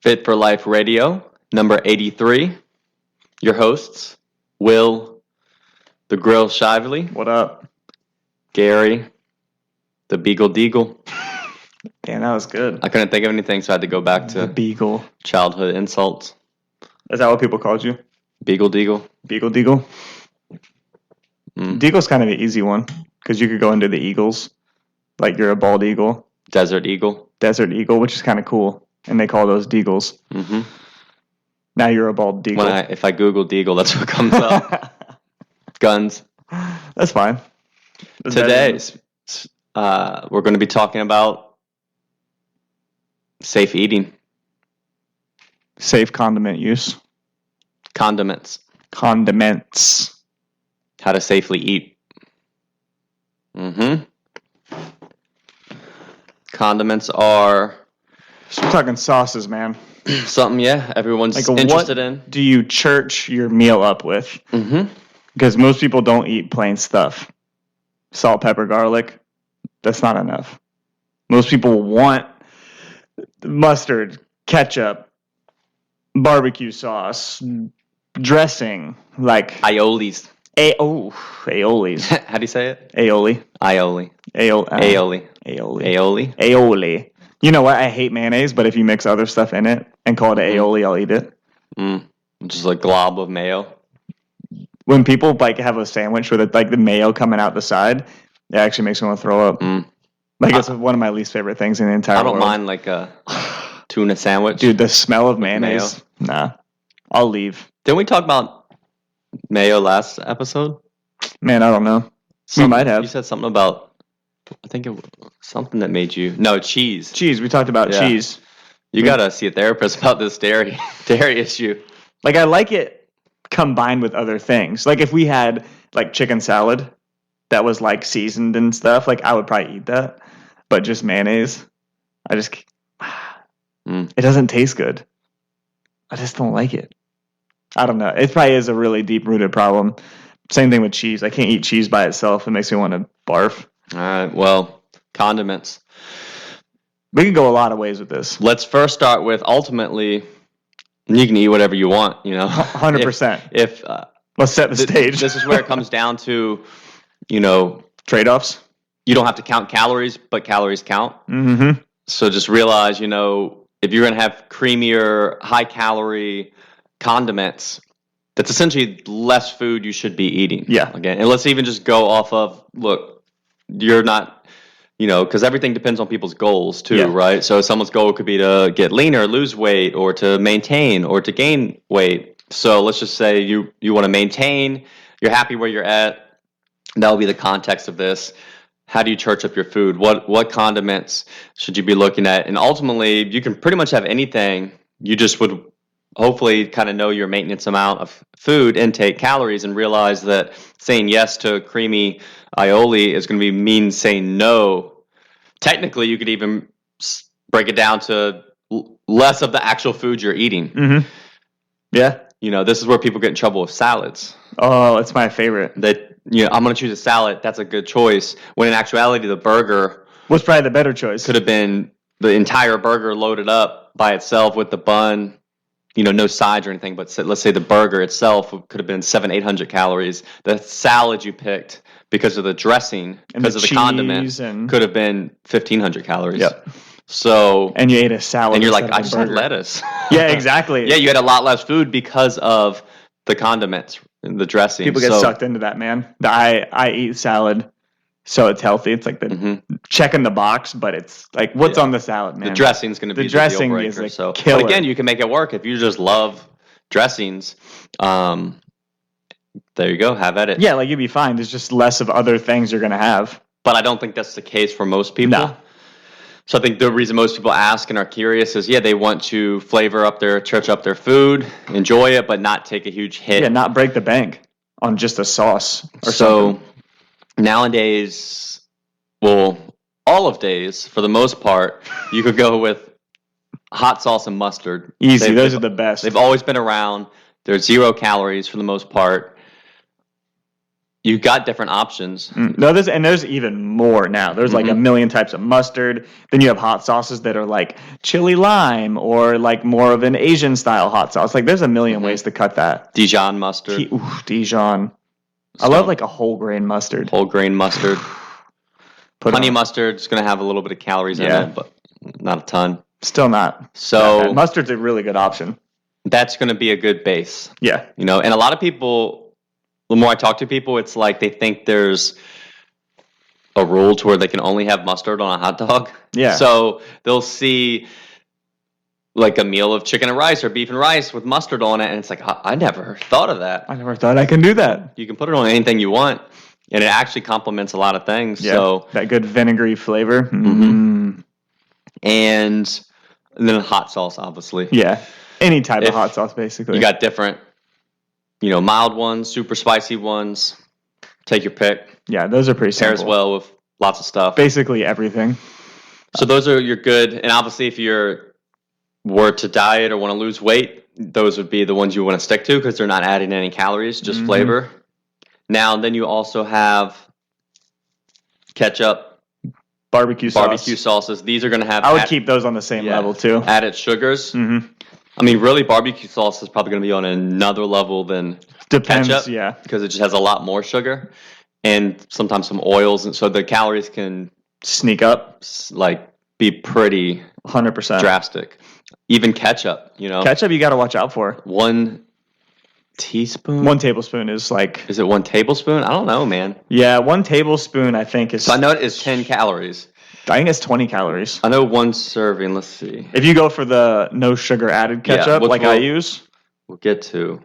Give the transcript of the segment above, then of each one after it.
Fit for Life Radio, number 83. Your hosts, Will, the Grill Shively. What up? Gary, the Beagle Deagle. Damn, that was good. I couldn't think of anything, so I had to go back to The Beagle. childhood insults. Is that what people called you? Beagle Deagle. Beagle Deagle? Deagle's kind of an easy one, because you could go into the Eagles. Like you're a bald eagle. Desert Eagle. Desert Eagle, which is kind of cool. And they call those Deagles. Mm-hmm. Now you're a bald Deagle. If I Google Deagle, that's what comes up. Guns. That's fine. Today, we're going to be talking about safe eating. Safe condiment use. Condiments. Condiments. How to safely eat. Mm-hmm. Condiments are So we're talking sauces, man. something, everyone's interested in. Do you church your meal up with? Mm-hmm. Because most people don't eat plain stuff. Salt, pepper, garlic. That's not enough. Most people want mustard, ketchup, barbecue sauce, dressing, like Aiolis. aiolis. How do you say it? Aioli. Aioli. Aioli. Aioli. Aioli. Aioli. Aioli. You know what? I hate mayonnaise, but if you mix other stuff in it and call it aioli, I'll eat it. Just a glob of mayo. When people like have a sandwich with it, like the mayo coming out the side, it actually makes me want to throw up. Like it's one of my least favorite things in the entire world. I don't mind like a tuna sandwich. Dude, the smell of mayonnaise. Nah. I'll leave. Didn't we talk about mayo last episode? Man, I don't know. We might have. You said something about, I think it was something that made you, no, cheese. Cheese. We talked about cheese. You got to see a therapist about this dairy issue. Like I like it combined with other things. Like if we had like chicken salad that was like seasoned and stuff, like I would probably eat that. But just mayonnaise, it doesn't taste good. I just don't like it. I don't know. It probably is a really deep-rooted problem. Same thing with cheese. I can't eat cheese by itself. It makes me want to barf. All right. Well, condiments. We can go a lot of ways with this. Let's first start with ultimately, you can eat whatever you want, 100%. If Let's set the stage. This is where it comes down to, trade-offs. You don't have to count calories, but calories count. Mm-hmm. So just realize, if you're going to have creamier, high-calorie condiments, that's essentially less food you should be eating. Yeah. Again, and let's even just go off of, look, you're not, because everything depends on people's goals too, right? So someone's goal could be to get leaner, lose weight, or to maintain, or to gain weight. So let's just say you want to maintain, you're happy where you're at. That will be the context of this. How do you church up your food? What condiments should you be looking at? And ultimately, you can pretty much have anything. You just would hopefully kind of know your maintenance amount of food intake, calories, and realize that saying yes to creamy aioli is going to mean saying no. Technically, you could even break it down to less of the actual food you're eating. Mm-hmm. Yeah. This is where people get in trouble with salads. Oh, it's my favorite. I'm going to choose a salad. That's a good choice. When in actuality, the burger was probably the better choice. Could have been the entire burger loaded up by itself with the bun, no sides or anything. But let's say the burger itself could have been 700-800 calories. The salad you picked because of the dressing, because of the condiment, could have been 1,500 calories. Yep. So and you ate a salad. And you're like, I just had lettuce. Yeah, exactly. Yeah, you had a lot less food because of the condiments. The dressing. People get sucked into that, man. I eat salad, so it's healthy. It's like the checking the box, but it's like what's on the salad, man. The dressing's going to be the dressing deal breaker, is a so. killer. But again, you can make it work if you just love dressings. There you go. Have at it. Yeah, like you'd be fine. There's just less of other things you're going to have. But I don't think that's the case for most people. No. So I think the reason most people ask and are curious is, they want to church up their food, enjoy it, but not take a huge hit. Yeah, not break the bank on just a sauce or something. Nowadays, all of days, for the most part, you could go with hot sauce and mustard. Easy, those are the best. They've always been around. They're 0 calories for the most part. you got different options. No, there's even more now. There's like a million types of mustard. Then you have hot sauces that are like chili lime or like more of an Asian style hot sauce. Like there's a million ways to cut that. Dijon mustard. Dijon. I love like a whole grain mustard. Whole grain mustard. Honey mustard is going to have a little bit of calories in it, but not a ton. Still not. So mustard's a really good option. That's going to be a good base. Yeah. And a lot of people, the more I talk to people, it's like they think there's a rule to where they can only have mustard on a hot dog. Yeah. So they'll see like a meal of chicken and rice or beef and rice with mustard on it, and it's like, I never thought of that. I never thought I can do that. You can put it on anything you want, and it actually complements a lot of things. Yeah, so that good vinegary flavor. And then hot sauce, obviously. Yeah, any type of hot sauce, basically. You got different, mild ones, super spicy ones. Take your pick. Yeah, those are pretty simple. Pairs well with lots of stuff. Basically everything. So those are your good, and obviously if you're were to diet or want to lose weight, those would be the ones you want to stick to because they're not adding any calories, just flavor. Now, then you also have ketchup, barbecue sauces. These are going to have. I would keep those on the same level too. Added sugars. I mean, really, barbecue sauce is probably going to be on another level than ketchup. Yeah, because it just has a lot more sugar and sometimes some oils, and so the calories can sneak up, like be pretty 100% drastic. Even ketchup, Ketchup you got to watch out for. 1 teaspoon? 1 tablespoon is like... Is it 1 tablespoon? I don't know, man. Yeah, 1 tablespoon I think is... So I know it is 10 calories. I think it's 20 calories. I know 1 serving, let's see. If you go for the no sugar added ketchup I use... We'll get to.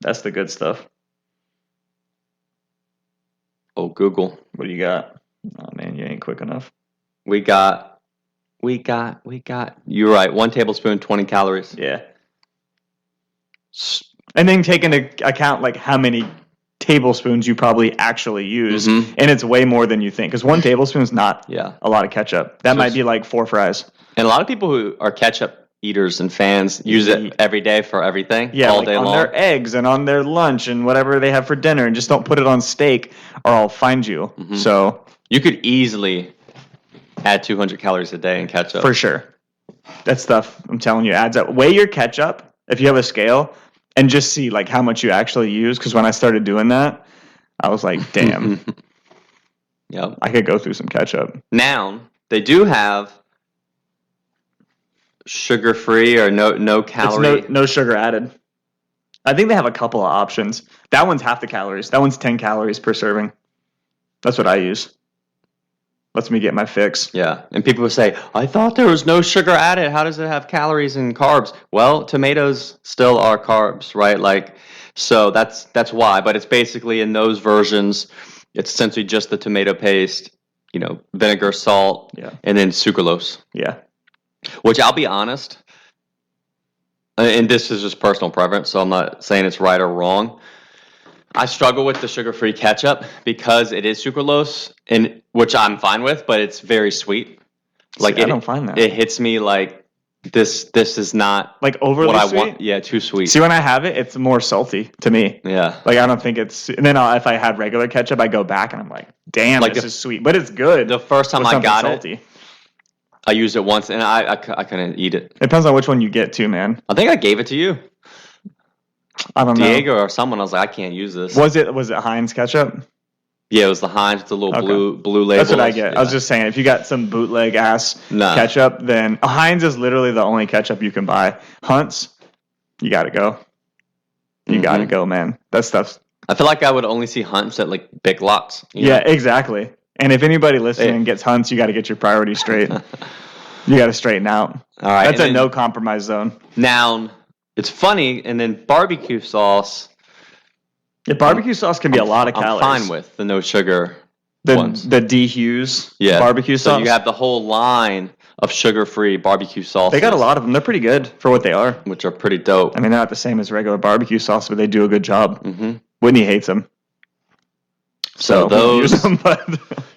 That's the good stuff. Oh, Google. What do you got? Oh, man, you ain't quick enough. We got... You're right. 1 tablespoon, 20 calories. Yeah. And then take into account like how many tablespoons you probably actually use, and it's way more than you think. Because 1 tablespoon is not a lot of ketchup. That might be like 4 fries. And a lot of people who are ketchup eaters and fans use it every day for everything, all day long. On their eggs and on their lunch and whatever they have for dinner, and just don't put it on steak or I'll find you. So you could easily add 200 calories a day in ketchup. For sure. That stuff, I'm telling you, adds up. Weigh your ketchup if you have a scale and just see like how much you actually use. Because when I started doing that, I was like, damn. Yep. I could go through some ketchup. Now, they do have sugar-free or no calorie. It's no sugar added. I think they have a couple of options. That one's half the calories. That one's 10 calories per serving. That's what I use. Lets me get my fix. Yeah. And people will say, I thought there was no sugar added. How does it have calories and carbs? Well, tomatoes still are carbs, right? So that's why. But it's basically in those versions, it's essentially just the tomato paste, vinegar, salt, and then sucralose. Yeah. Which I'll be honest, and this is just personal preference, so I'm not saying it's right or wrong. I struggle with the sugar-free ketchup because it is sucralose, and which I'm fine with, but it's very sweet. I don't find that. It hits me like this is not like overly what sweet? I want. Yeah, too sweet. See, when I have it, it's more salty to me. Yeah. Like I don't think it's. And then if I have regular ketchup, I go back and I'm like, damn, this is sweet, but it's good. The first time I got salty. it, I used it once, and I couldn't eat it. It depends on which one you get too, man. I think I gave it to you. I don't know. Diego or someone. I was like, I can't use this. Was it Heinz ketchup? Yeah, it was the Heinz, the little blue label. That's what I get. Yeah. I was just saying, if you got some bootleg ass ketchup, then Heinz is literally the only ketchup you can buy. Hunt's, you got to go. You got to go, man. That stuff's... I feel like I would only see Hunt's at like Big Lots. Yeah, exactly. And if anybody listening gets Hunt's, you got to get your priorities straight. You got to straighten out. All right. That's a no compromise zone. Now, it's funny, and then barbecue sauce. Yeah, barbecue sauce can be a lot of calories. I'm fine with the no sugar ones. The D. Hughes barbecue sauce. So you have the whole line of sugar-free barbecue sauces. They got a lot of them. They're pretty good for what they are. Which are pretty dope. I mean, they're not the same as regular barbecue sauce, but they do a good job. Whitney hates them. So those... use them, but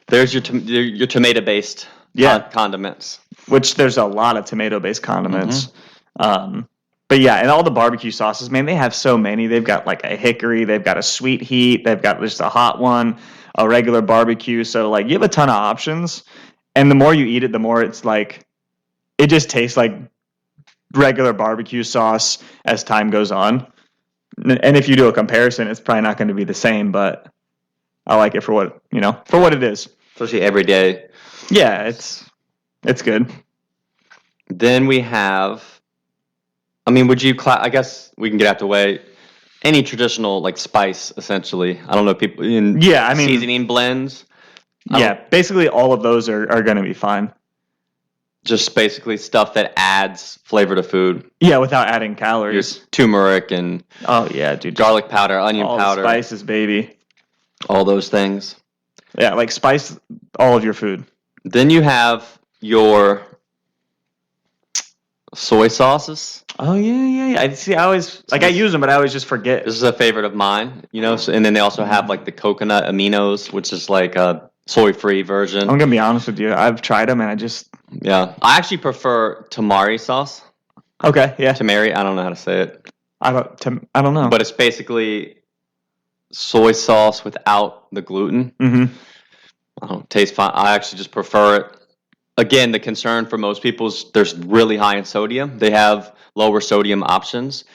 there's your tomato-based condiments. Which there's a lot of tomato-based condiments. But yeah, and all the barbecue sauces, man, they have so many. They've got like a hickory, they've got a sweet heat, they've got just a hot one, a regular barbecue. So like you have a ton of options. And the more you eat it, the more it's like it just tastes like regular barbecue sauce as time goes on. And if you do a comparison, it's probably not going to be the same, but I like it for what it is. Especially every day. Yeah, it's good. Then we have, I mean, I guess we can get out the way. Any traditional like spice, essentially. I don't know, people in seasoning blends. Yeah, basically all of those are going to be fine. Just basically stuff that adds flavor to food. Yeah, without adding calories. Your turmeric and dude, garlic powder, onion all powder, the spices, baby. All those things. Yeah, like spice all of your food. Then you have your soy sauces. Oh yeah. I always I use them, but I always just forget. This is a favorite of mine, So, and then they also have like the coconut aminos, which is like a soy-free version. I'm gonna be honest with you. I've tried them, and I actually prefer tamari sauce. Okay, yeah. Tamari, I don't know how to say it. I don't know. But it's basically soy sauce without the gluten. Mm-hmm. I don't taste fine. I actually just prefer it. Again, the concern for most people is there's really high in sodium. They have lower sodium options.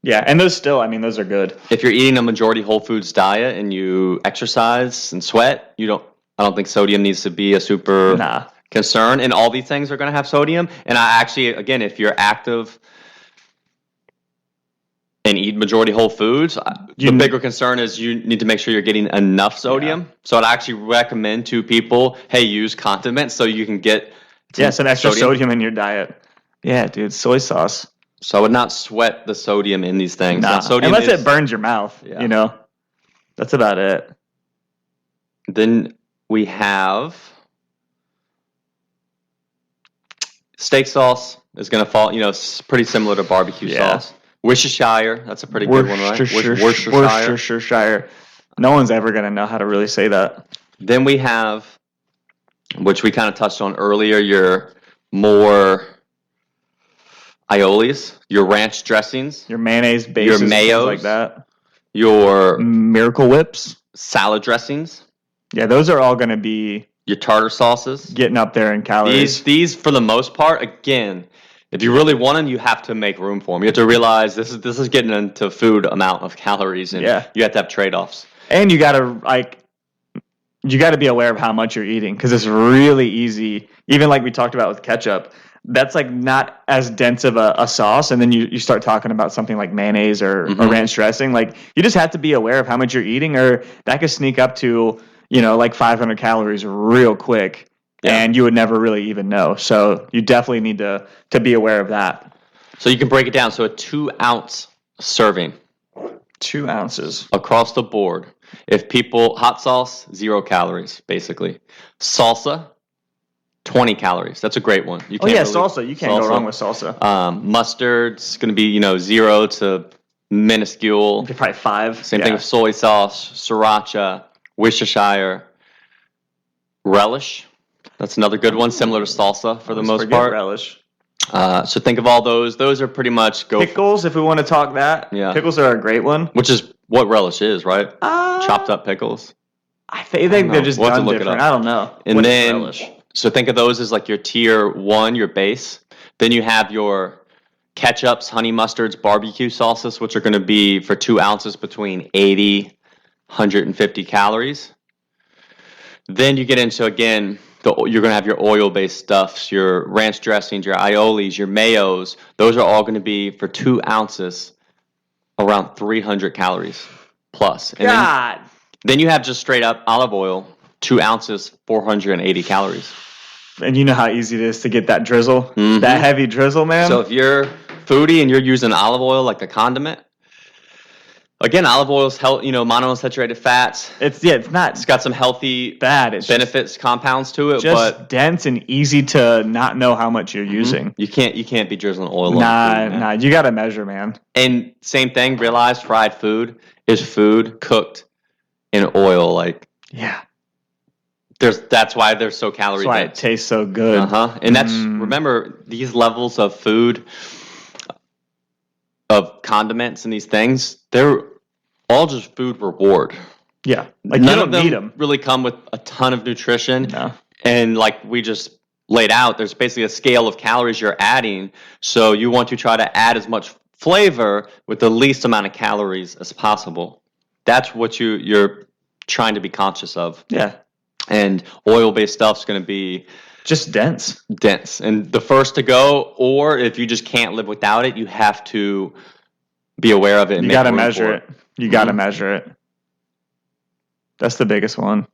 Yeah, and those are good. If you're eating a majority whole foods diet and you exercise and sweat, I don't think sodium needs to be a super concern. And all these things are going to have sodium. And I actually, again, if you're active and eat majority whole foods, the bigger concern is you need to make sure you're getting enough sodium. Yeah. So I'd actually recommend to people, hey, use condiments so you can get some extra sodium in your diet. Yeah, dude, soy sauce. So I would not sweat the sodium in these things. Unless it burns your mouth, That's about it. Then we have steak sauce is going to fall, pretty similar to barbecue sauce. Worcestershire, that's a pretty good one, right? Worcestershire. No one's ever going to know how to really say that. Then we have, which we kind of touched on earlier, your more aiolis, your ranch dressings, your mayonnaise bases, your mayos, like that, your Miracle Whips, salad dressings. Yeah, those are all going to be your tartar sauces, getting up there in calories. These for the most part, again, if you really want them, you have to make room for them. You have to realize this is getting into food amount of calories, and you have to have trade-offs. And you got to be aware of how much you're eating, because it's really easy. Even like we talked about with ketchup, that's like not as dense of a sauce, and then you start talking about something like mayonnaise or ranch dressing. Like you just have to be aware of how much you're eating, or that could sneak up to like 500 calories real quick, and you would never really even know. So you definitely need to be aware of that. So you can break it down. So a 2-ounce serving, 2 ounces across the board. If hot sauce, 0 calories basically. Salsa, 20 calories. That's a great one. Salsa. You can't go wrong with salsa. Mustard's going to be 0 to minuscule. Probably 5. Same thing with soy sauce, sriracha, Worcestershire, relish. That's another good one, similar to salsa for the most part. Relish. So think of all those. Those are pretty much pickles. If we want to talk that, pickles are a great one. Which is what relish is, right? Chopped up pickles. I think they're just done different. I don't know. And then, so think of those as like your tier 1, your base. Then you have your ketchups, honey mustards, barbecue sauces, which are going to be for 2 ounces between 80, 150 calories. Then you get into, again, you're going to have your oil-based stuffs, your ranch dressings, your aiolis, your mayos. Those are all going to be for 2 ounces around 300 calories plus. And then you have just straight up olive oil, 2 ounces, 480 calories. And you know how easy it is to get that drizzle, that heavy drizzle, man. So if you're foodie and you're using olive oil like a condiment, again, olive oil is monounsaturated fats. It's not. It's got some healthy benefits, compounds to it, but dense and easy to not know how much you're using. You can't be drizzling oil. Nah. You got to measure, man. And same thing. Realize fried food is food cooked in oil. That's why they're so calorie dense. That's why it tastes so good. And that's remember, these levels of food of condiments and these things, they're all just food reward. Yeah. Like, None you of don't need them them. really come with a ton of nutrition. No. And like we just laid out, there's basically a scale of calories you're adding. So you want to try to add as much flavor with the least amount of calories as possible. That's what you're trying to be conscious of. Yeah. And oil-based stuff's going to be Just dense. and the first to go, or if you just can't live without it, you have to be aware of it. And You make got to room measure for it. You got to measure it. That's the biggest one.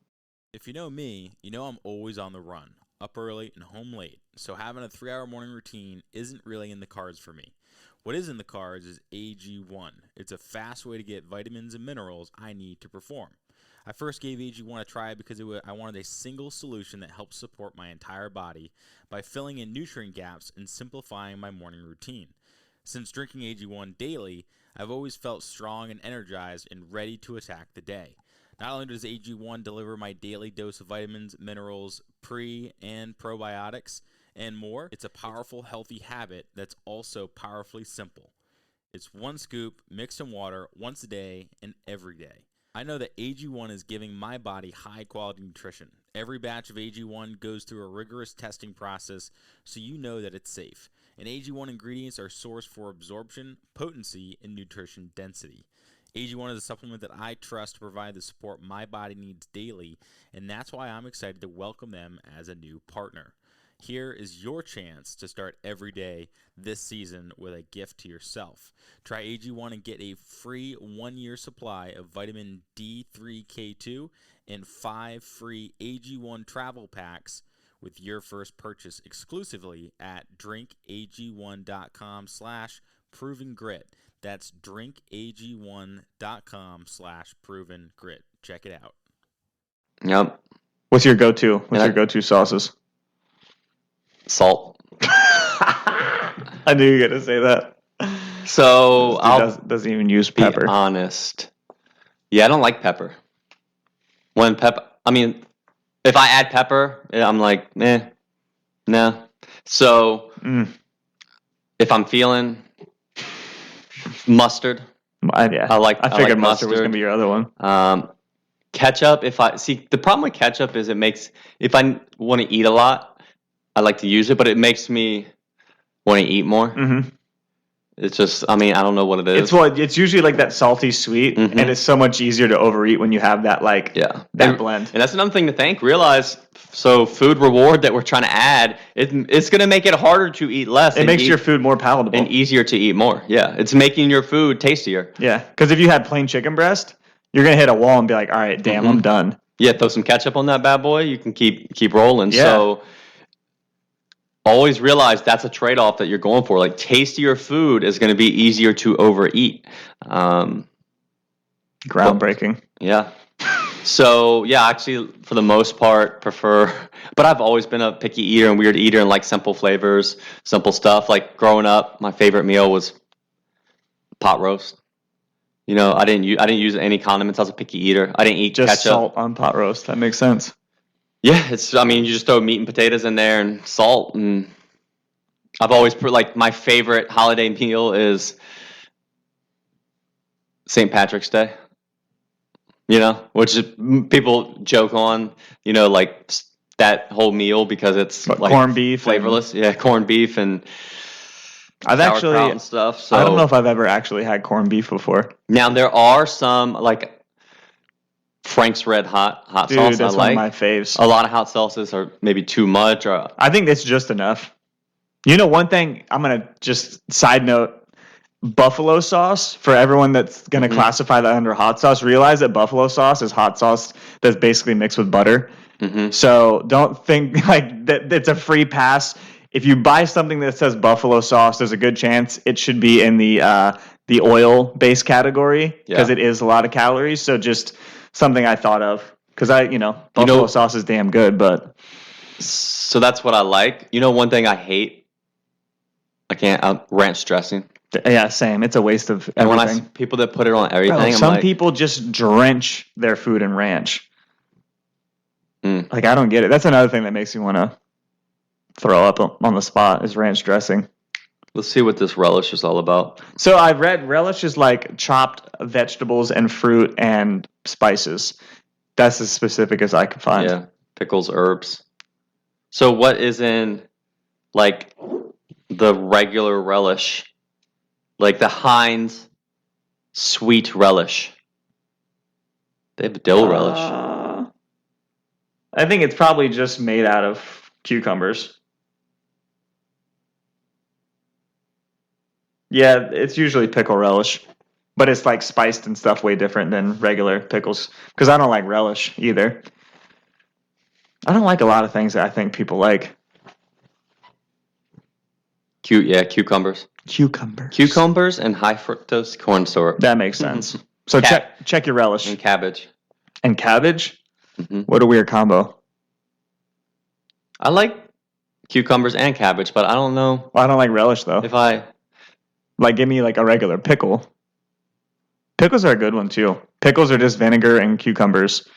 If you know me, you know I'm always on the run, up early and home late, so having a 3-hour morning routine isn't really in the cards for me. What is in the cards is AG1. It's a fast way to get vitamins and minerals I need to perform. I first gave AG1 a try because I wanted a single solution that helps support my entire body by filling in nutrient gaps and simplifying my morning routine. Since drinking AG1 daily, I've always felt strong and energized and ready to attack the day. Not only does AG1 deliver my daily dose of vitamins, minerals, pre- and probiotics, and more, it's a powerful, healthy habit that's also powerfully simple. It's one scoop, mixed in water, once a day, and every day. I know that AG1 is giving my body high-quality nutrition. Every batch of AG1 goes through a rigorous testing process, so you know that it's safe. And AG1 ingredients are sourced for absorption, potency, and nutrition density. AG1 is a supplement that I trust to provide the support my body needs daily, and that's why I'm excited to welcome them as a new partner. Here is your chance to start every day this season with a gift to yourself. Try AG1 and get a free 1-year supply of vitamin D3K2 and 5 free AG1 travel packs with your first purchase exclusively at drinkag1.com/provengrit. That's drinkag1.com/provengrit. Check it out. Yep. What's your go-to? What's your go-to sauces? Salt. I knew you were going to say that. So doesn't even use be pepper. honest. Yeah, I don't like pepper. If I add pepper, I'm like, no. So if I'm feeling mustard, I mustard figured mustard was going to be your other one. Ketchup. The problem with ketchup is if I want to eat a lot, I like to use it, but it makes me want to eat more. Mm-hmm. It's just, I don't know what it is. It's usually like that salty sweet, and it's so much easier to overeat when you have that blend. And that's another thing to realize. So food reward that we're trying to add, it's going to make it harder to eat less. It makes your food more palatable and easier to eat more. Yeah, it's making your food tastier. Yeah, because if you had plain chicken breast, you're gonna hit a wall and be like, all right, damn, I'm done. Yeah, throw some ketchup on that bad boy. You can keep rolling. Yeah. So always realize that's a trade-off that you're going for. Like, tastier food is going to be easier to overeat. Groundbreaking. Yeah. So, yeah, actually, for the most part, but I've always been a picky eater and weird eater and like simple flavors, simple stuff. Like, growing up, my favorite meal was pot roast. I didn't use any condiments. I was a picky eater. I didn't eat just ketchup. Salt on pot roast. That makes sense. Yeah, you just throw meat and potatoes in there and salt, and I've always put, like, my favorite holiday meal is St. Patrick's Day. Which is, people joke on, like that whole meal because it's like corned beef, flavorless. Yeah, corned beef and sauerkraut and stuff. So I don't know if I've ever actually had corned beef before. Now there are some, like Frank's Red Hot Dude, sauce. that's one of my faves. A lot of hot sauces are maybe too much, or I think it's just enough. One thing I'm gonna just side note. Buffalo sauce, for everyone that's going to classify that under hot sauce, realize that buffalo sauce is hot sauce that's basically mixed with butter. So don't think like that it's a free pass. If you buy something that says buffalo sauce, there's a good chance it should be in the oil-based category because it is a lot of calories. So just something I thought of because buffalo sauce is damn good, but so that's what I like. One thing I hate, ranch dressing. Yeah, same. It's a waste of everything. And when I see people that put it on everything, some people just drench their food in ranch. Like, I don't get it. That's another thing that makes me want to throw up on the spot is ranch dressing. Let's see what this relish is all about. So I've read relish is like chopped vegetables and fruit and spices. That's as specific as I can find. Yeah, pickles, herbs. So what is in like the regular relish, like the Heinz sweet relish? They have dill relish. I think it's probably just made out of cucumbers. Yeah, it's usually pickle relish, but it's like spiced and stuff way different than regular pickles. Because I don't like relish either. I don't like a lot of things that I think people like. Cucumbers. Cucumbers and high fructose corn syrup. That makes sense. So check your relish. And cabbage. And cabbage? Mm-hmm. What a weird combo. I like cucumbers and cabbage, but I don't know. Well, I don't like relish though. If I like, give me like a regular pickle. Pickles are a good one too. Pickles are just vinegar and cucumbers,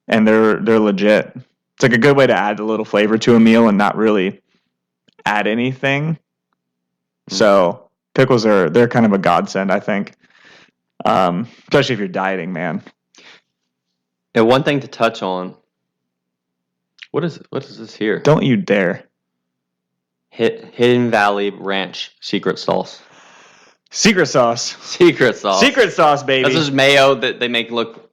and they're legit. It's like a good way to add a little flavor to a meal and not really add anything. So pickles they're kind of a godsend, I think, especially if you're dieting, man. And one thing to touch on. What is this here? Don't you dare. Hidden Valley Ranch secret sauce. Secret sauce. Secret sauce. Secret sauce, baby. That's just mayo that they make look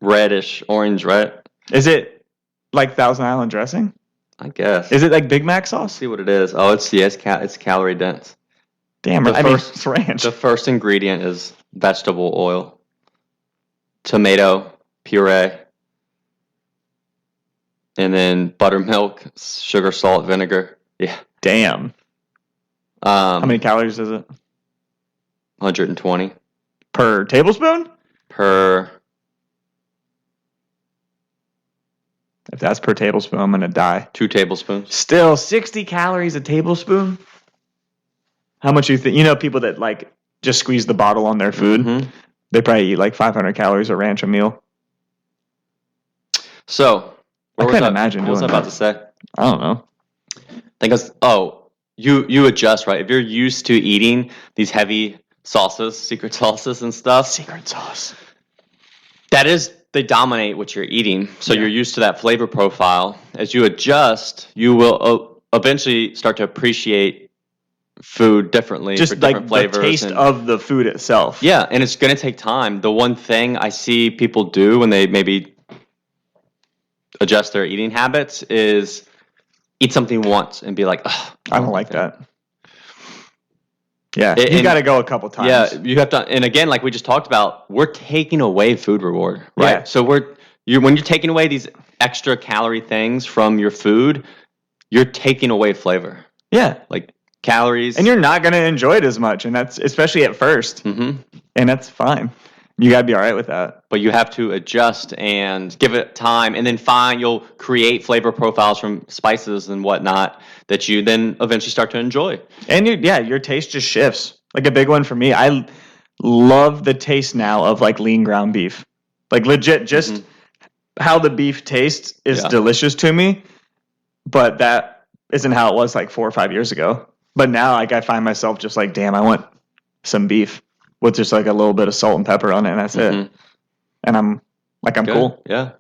reddish orange, right? Is it like Thousand Island dressing? I guess. Is it like Big Mac sauce? Let's see what it is. Oh, it's calorie dense. Damn, it's ranch. The first ingredient is vegetable oil, tomato puree, and then buttermilk, sugar, salt, vinegar. Yeah. Damn. How many calories is it? 120 per tablespoon? If that's per tablespoon, I'm going to die. 2 tablespoons. Still 60 calories a tablespoon? How much you think? You know, people that like just squeeze the bottle on their food, they probably eat like 500 calories of ranch a meal. So, I couldn't imagine doing that. What was I about to say? I don't know. I think you adjust, right? If you're used to eating these heavy sauces, secret sauces and stuff. Secret sauce. They dominate what you're eating. So you're used to that flavor profile. As you adjust, you will eventually start to appreciate food differently. Just for different like flavors the taste of the food itself. Yeah, and it's going to take time. The one thing I see people do when they maybe adjust their eating habits is eat something once and be like, ugh, I don't like that. Yeah, you got to go a couple times. Yeah, you have to. And again, like we just talked about, we're taking away food reward, right? Yeah. So when you're taking away these extra calorie things from your food, you're taking away flavor. Yeah, like calories, and you're not going to enjoy it as much, and that's especially at first, and that's fine. You got to be all right with that. But you have to adjust and give it time, and then you'll create flavor profiles from spices and whatnot that you then eventually start to enjoy. And your taste just shifts. Like a big one for me, I love the taste now of like lean ground beef. Like legit, just how the beef tastes is delicious to me. But that isn't how it was like 4 or 5 years ago. But now, like I find myself just like, damn, I want some beef with just like a little bit of salt and pepper on it, and that's it. And I'm cool. Yeah.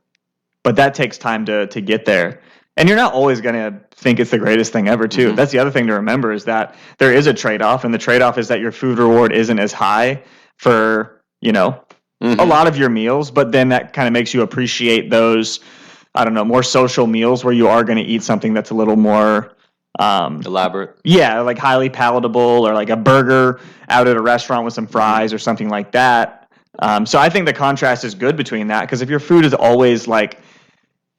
But that takes time to get there. And you're not always going to think it's the greatest thing ever, too. That's the other thing to remember is that there is a trade-off, and the trade-off is that your food reward isn't as high for, a lot of your meals, but then that kind of makes you appreciate those, I don't know, more social meals where you are going to eat something that's a little more elaborate. Yeah, like highly palatable, or like a burger out at a restaurant with some fries or something like that. So I think the contrast is good between that, because if your food is always like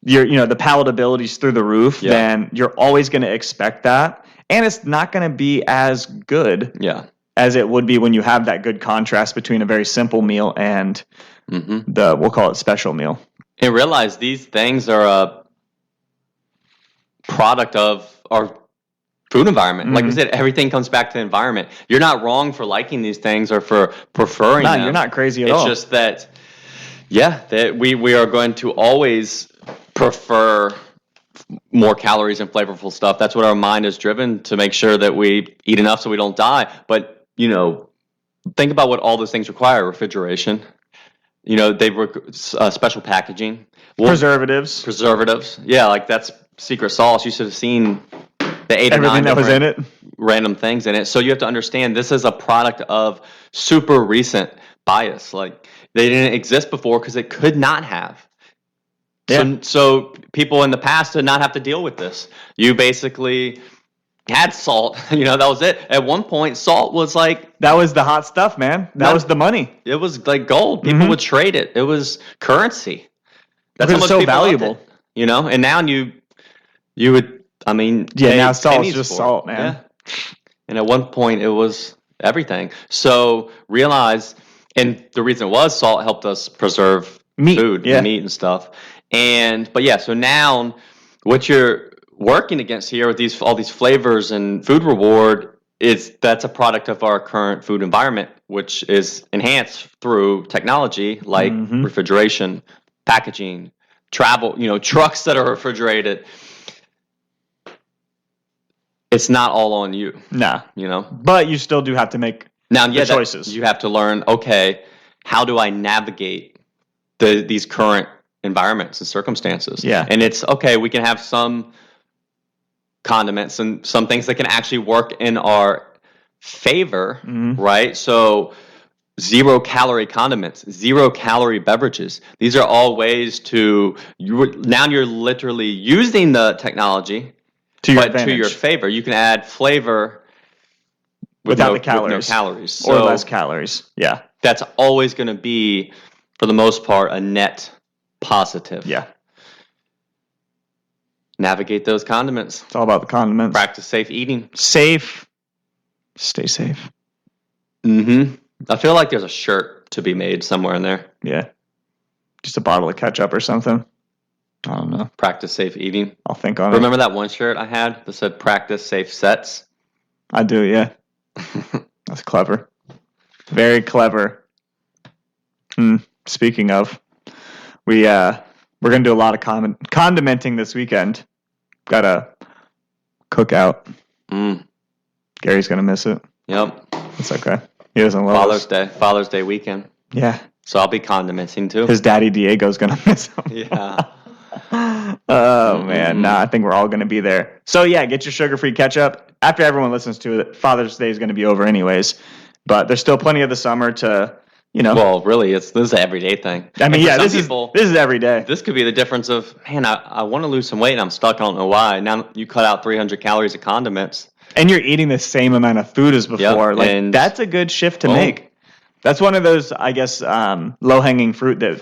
the palatability's through the roof, then you're always going to expect that, and it's not going to be as good as it would be when you have that good contrast between a very simple meal and we'll call it special meal. And realize these things are a product of our food environment. Like we said, everything comes back to the environment. You're not wrong for liking these things or for preferring them. You're not crazy at all. It's just that, that we are going to always prefer more calories and flavorful stuff. That's what our mind is driven to make sure that we eat enough so we don't die. But, think about what all those things require. Refrigeration. They were special packaging. Preservatives. Yeah, like that's secret sauce. You should have seen the 8 or 9 Everything that was in it. random things in it. So you have to understand this is a product of super recent bias. Like they didn't exist before because it could not have. Yeah. So people in the past did not have to deal with this. You basically had salt. That was it. At one point, salt was like... That was the hot stuff, man. That was the money. It was like gold. People would trade it. It was currency. That's how much so valuable. And now you would, now salt's just salt, man. Yeah. And at one point, it was everything. So realize, and the reason it was salt helped us preserve food, meat and stuff. So now what you're working against here with all these flavors and food reward that's a product of our current food environment, which is enhanced through technology like refrigeration, packaging, travel, trucks that are refrigerated. It's not all on you. Nah. But you still do have to make choices. You have to learn, okay, how do I navigate these current environments and circumstances? Yeah. And it's, okay, we can have some condiments and some things that can actually work in our favor, right? So 0-calorie condiments, 0-calorie beverages. These are all ways now you're literally using the technology to your favor. You can add flavor without the calories. With no calories. Or less calories. Yeah. That's always going to be, for the most part, a net positive. Yeah. Navigate those condiments. It's all about the condiments. Practice safe eating. Stay safe. I feel like there's a shirt to be made somewhere in there. Yeah. Just a bottle of ketchup or something. I don't know. Practice safe eating. I'll think on it. Remember that one shirt I had that said practice safe sets? I do, yeah. That's clever. Very clever. Speaking of, we're going to do a lot of condimenting this weekend. Got a cookout. Gary's going to miss it. Yep. It's okay. He doesn't love Father's Day weekend. Yeah. So I'll be condimenting too. His daddy Diego's going to miss him. Yeah. Oh, man. Nah, I think we're all going to be there. So, yeah, get your sugar-free ketchup. After everyone listens to it, Father's Day is going to be over anyways. But there's still plenty of the summer to... Well, really, this is an everyday thing. This is every day. This could be the difference of, man, I want to lose some weight and I'm stuck. I don't know why. Now you cut out 300 calories of condiments. And you're eating the same amount of food as before. Yep, that's a good shift to make. That's one of those, I guess, low-hanging fruit that,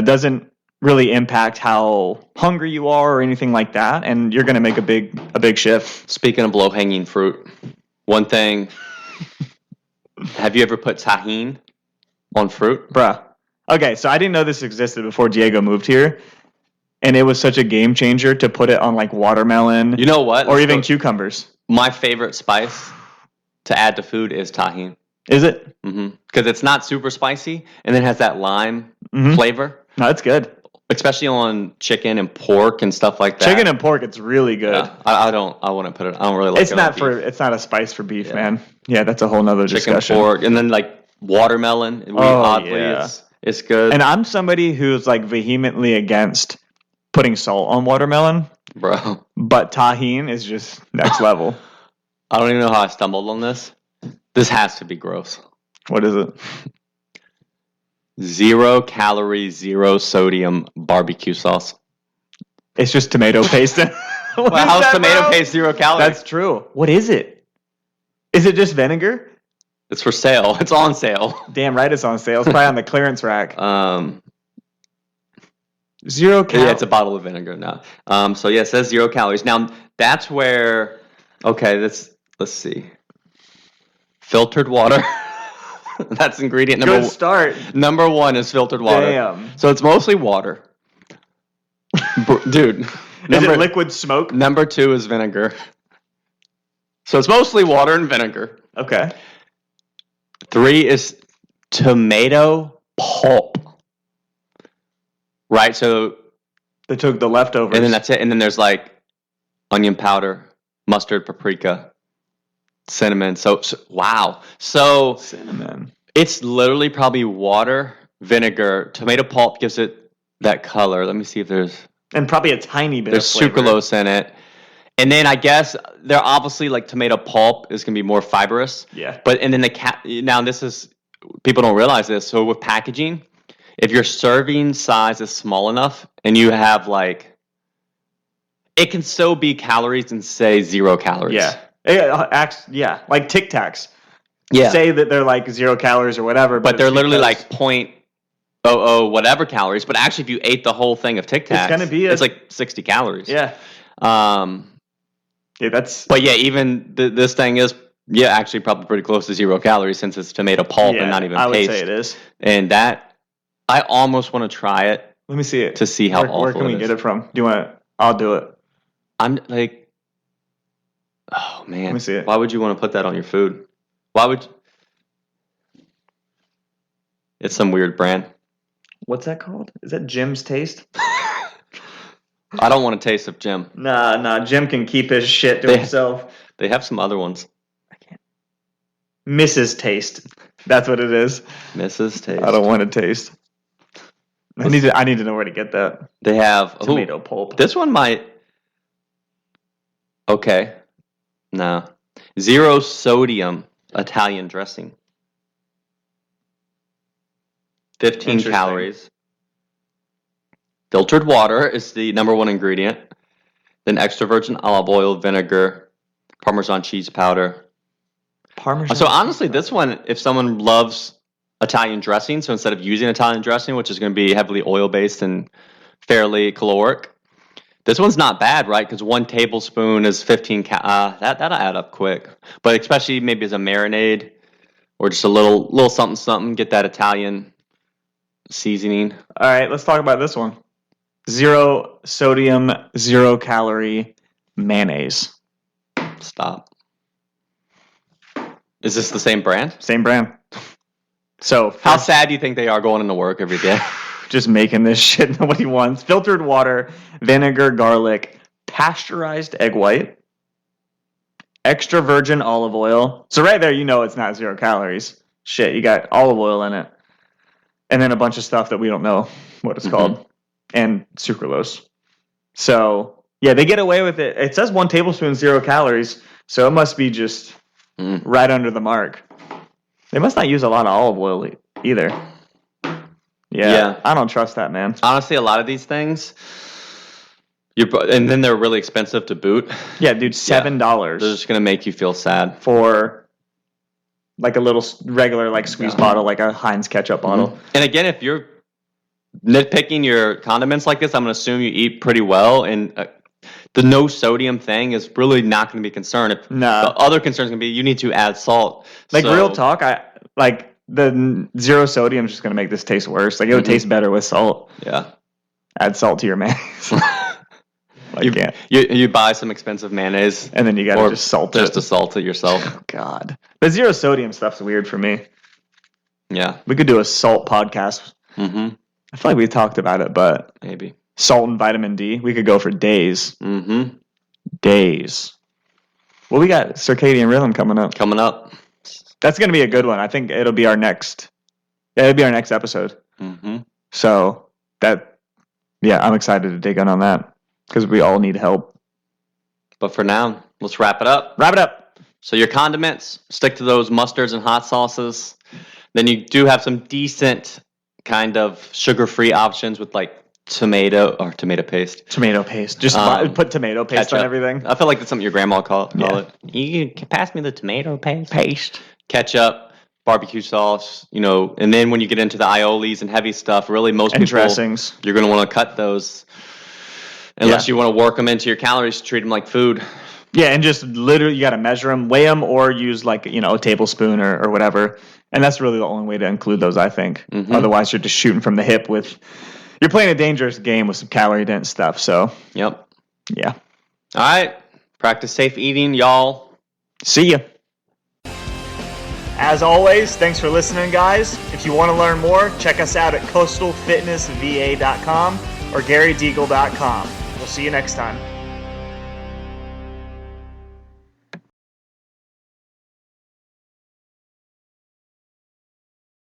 doesn't really impact how hungry you are or anything like that. And you're going to make a big shift. Speaking of low-hanging fruit, one thing, have you ever put tahini on fruit? Bruh. Okay, so I didn't know this existed before Diego moved here. And it was such a game changer to put it on like watermelon. You know what? Or even cucumbers. My favorite spice to add to food is tahini. Is it? Because it's not super spicy and then has that lime flavor. No, it's good. Especially on chicken and pork and stuff like that. Chicken and pork, it's really good. Yeah, I wouldn't put it. I don't really like it. It's not a spice for beef, man. Yeah, that's a whole nother discussion. Chicken, pork, and then like watermelon. It's good. And I'm somebody who's like vehemently against putting salt on watermelon, bro. But tahini is just next level. I don't even know how I stumbled on this. This has to be gross. What is it? 0-calorie, 0-sodium barbecue sauce. It's just tomato paste. Well, how's tomato paste 0 calories? That's true. What is it? Is it just vinegar? It's for sale. It's on sale. Damn right it's on sale. It's probably on the clearance rack. 0 calories. Yeah, it's a bottle of vinegar now. So yeah, it says 0 calories. Now that's where, okay, let's see. Filtered water. That's ingredient number one. Good start. Number 1 is filtered water. Damn. So it's mostly water. Dude. Is it liquid smoke? Number 2 is vinegar. So it's mostly water and vinegar. Okay. 3 is tomato pulp. Right? So They took the leftovers. And then that's it. And then there's like onion powder, mustard, paprika, cinnamon. So wow. So cinnamon. It's literally probably water, vinegar, tomato pulp gives it that color. Let me see if there's... And probably a tiny bit There's of flavor. sucralose in it. And then I guess they're obviously like tomato pulp is going to be more fibrous. Yeah. But and then now this is, people don't realize this. So with packaging, if your serving size is small enough and you have like, it can still be calories and say 0 calories. Yeah. Like Tic Tacs. Yeah. Say that they're like 0 calories or whatever. But they're literally like 0.00 whatever calories. But actually if you ate the whole thing of Tic Tacs, it's like 60 calories. Yeah. Yeah, that's... But yeah, even this thing is actually probably pretty close to 0 calories since it's tomato pulp and not even paste. I would say it is. And that, I almost want to try it. Let me see it. To see how awful Where can we get it from? Do you want it? I'll do it. I'm like, oh man. Let me see it. Why would you want to put that on your food? Why would... It's some weird brand. What's that called? Is that Jim's Taste? I don't want a taste of Jim. Nah. Jim can keep his shit to himself. They have some other ones. I can't. Mrs. Taste. That's what it is. Mrs. Taste. I don't want to taste. I need to know where to get that. They have tomato pulp. This one might... Okay. No. 0 sodium Italian dressing. 15 calories. Filtered water is the #1 ingredient. Then extra virgin olive oil, vinegar, Parmesan cheese powder. So honestly, this one, if someone loves Italian dressing, so instead of using Italian dressing, which is going to be heavily oil-based and fairly caloric, this one's not bad, right? Because 1 tablespoon is 15 that'll add up quick. But especially maybe as a marinade or just a little something, get that Italian seasoning. All right, let's talk about this one. 0 sodium, 0 calorie mayonnaise. Stop. Is this the same brand? Same brand. So how sad do you think they are going into work every day? Just making this shit nobody wants. Filtered water, vinegar, garlic, pasteurized egg white, extra virgin olive oil. So right there, you know it's not 0 calories. Shit, you got olive oil in it. And then a bunch of stuff that we don't know what it's called. And sucralose. So, yeah, they get away with it. It says 1 tablespoon, 0 calories. So it must be just right under the mark. They must not use a lot of olive oil either. Yeah. I don't trust that, man. Honestly, a lot of these things, and then they're really expensive to boot. Yeah, dude, $7. They're just going to make you feel sad. For like a little regular like squeeze bottle, like a Heinz ketchup bottle. And again, if you're nitpicking your condiments like this, I'm going to assume you eat pretty well. And the no sodium thing is really not going to be a concern. The other concern is going to be you need to add salt. Like real talk, the 0 sodium is just going to make this taste worse. Like it would taste better with salt. Yeah. Add salt to your mayonnaise. You buy some expensive mayonnaise. And then you got to just salt it. Just to salt it yourself. Oh, God. The 0 sodium stuff's weird for me. Yeah. We could do a salt podcast. I feel like we talked about it, but... Maybe. Salt and vitamin D. We could go for days. Days. Well, we got circadian rhythm coming up. That's going to be a good one. I think it'll be our next episode. So I'm excited to dig in on that because we all need help. But for now, let's wrap it up. So your condiments, stick to those mustards and hot sauces. Then you do have some decent kind of sugar-free options with like tomato paste. Just put tomato paste ketchup on everything. I feel like that's something your grandma call it. You can pass me the tomato paste. Ketchup, barbecue sauce, and then when you get into the aiolis and heavy stuff, really most people dressings, you're going to want to cut those unless you want to work them into your calories, treat them like food. Yeah, and just literally you got to measure them, weigh them, or use like a tablespoon or whatever. And that's really the only way to include those, I think. Otherwise, you're just shooting from the hip you're playing a dangerous game with some calorie-dense stuff, so. Yep. Yeah. All right. Practice safe eating, y'all. See ya. As always, thanks for listening, guys. If you want to learn more, check us out at coastalfitnessva.com. or GaryDeagle.com. We'll see you next time.